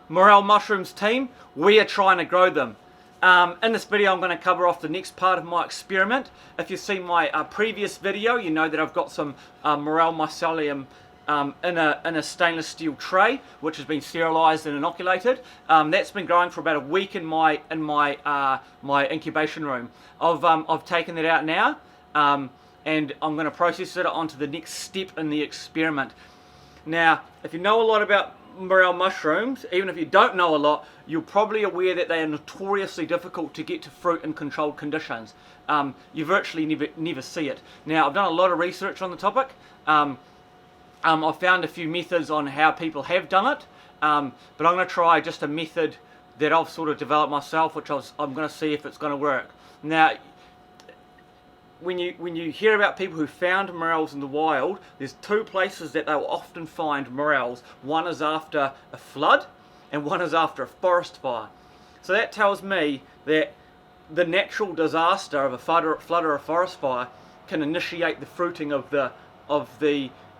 Morel mushrooms team, we are trying to grow them. In this video I'm going to cover off the next part of my experiment. If you've seen my previous video, you know that I've got some Morel mycelium in a stainless steel tray, which has been sterilised and inoculated. That's been growing for about a week in my incubation room. I've taken that out now, and I'm going to process it onto the next step in the experiment. Now, if you know a lot about Morel mushrooms, even if you don't know a lot, you're probably aware that they are notoriously difficult to get to fruit in controlled conditions. You virtually never see it. Now, I've done a lot of research on the topic. I've found a few methods on how people have done it, but I'm going to try just a method that I've sort of developed myself, which I'm going to see if it's going to work. Now, when you hear about people who found morels in the wild, there's two places that they will often find morels. One is after a flood, and one is after a forest fire. So that tells me that the natural disaster of a flood or a forest fire can initiate the fruiting of the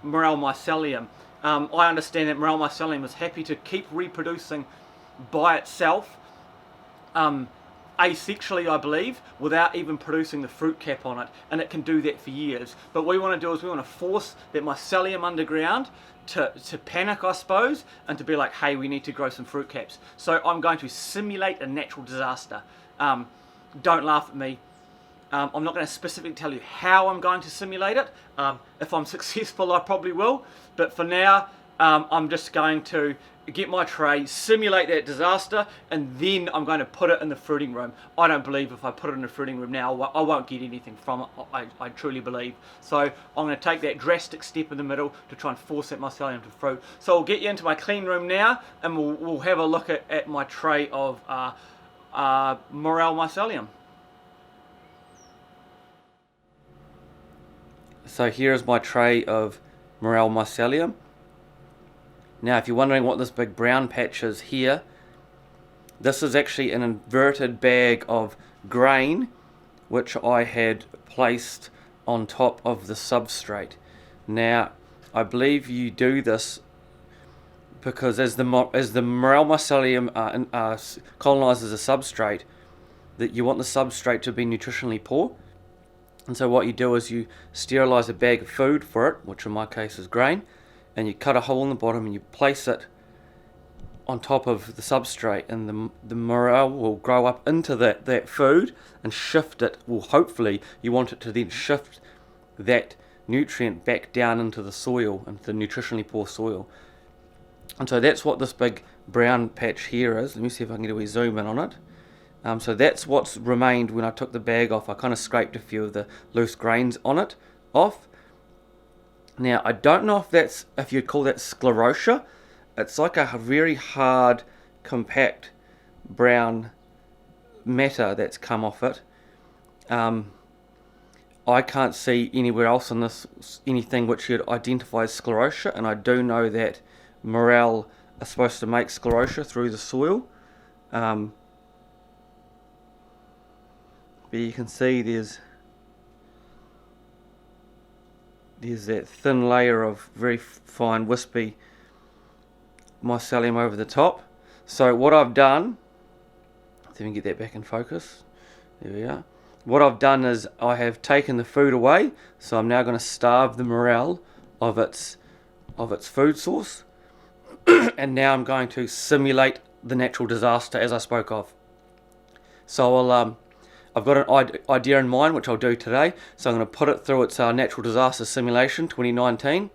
Morel mycelium. I understand that Morel mycelium is happy to keep reproducing by itself, asexually, I believe, without even producing the fruit cap on it, and it can do that for years. But what we want to do is we want to force that mycelium underground to panic, I suppose, and to be like, hey, we need to grow some fruit caps. So I'm going to simulate a natural disaster. Don't laugh at me. I'm not going to specifically tell you how I'm going to simulate it. If I'm successful, I probably will, but for now I'm just going to get my tray, simulate that disaster, and then I'm going to put it in the fruiting room. I don't believe if I put it in the fruiting room now, I won't get anything from it. I truly believe. So I'm going to take that drastic step in the middle to try and force that mycelium to fruit. So I'll get you into my clean room now, and we'll have a look at my tray of Morel mycelium. So here is my tray of Morel mycelium. Now, if you're wondering what this big brown patch is here, this is actually an inverted bag of grain which I had placed on top of the substrate. Now, I believe you do this because as the Morel mycelium colonizes a substrate, that you want the substrate to be nutritionally poor. And so what you do is you sterilize a bag of food for it, which in my case is grain, and you cut a hole in the bottom and you place it on top of the substrate, and the morel will grow up into that food and shift it. Well, hopefully you want it to then shift that nutrient back down into the soil, into the nutritionally poor soil. And so that's what this big brown patch here is. Let me see if I can get a wee zoom in on it. So that's what's remained when I took the bag off. I kind of scraped a few of the loose grains on it off. Now, I don't know if you'd call that sclerotia. It's like a very hard, compact brown matter that's come off it. I can't see anywhere else in this anything which you'd identify as sclerotia, and I do know that morel are supposed to make sclerotia through the soil. But you can see there's that thin layer of very fine wispy mycelium over the top. So what I've done, let's even get that back in focus, there we are. What I've done is I have taken the food away, so I'm now going to starve the morel of its food source, and now I'm going to simulate the natural disaster as I spoke of. So I've got an idea in mind which I'll do today, so I'm going to put it through its natural disaster simulation 2019,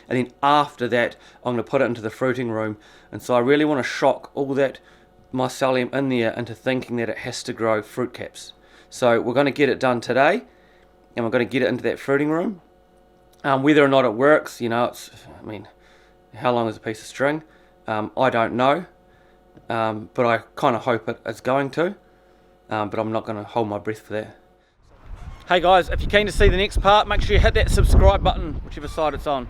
and then after that I'm going to put it into the fruiting room. And so I really want to shock all that mycelium in there into thinking that it has to grow fruit caps. So we're going to get it done today, and we're going to get it into that fruiting room. Whether or not it works, how long is a piece of string? I don't know, but I kind of hope it's going to. But I'm not going to hold my breath for that. Hey guys, if you're keen to see the next part, make sure you hit that subscribe button, whichever side it's on.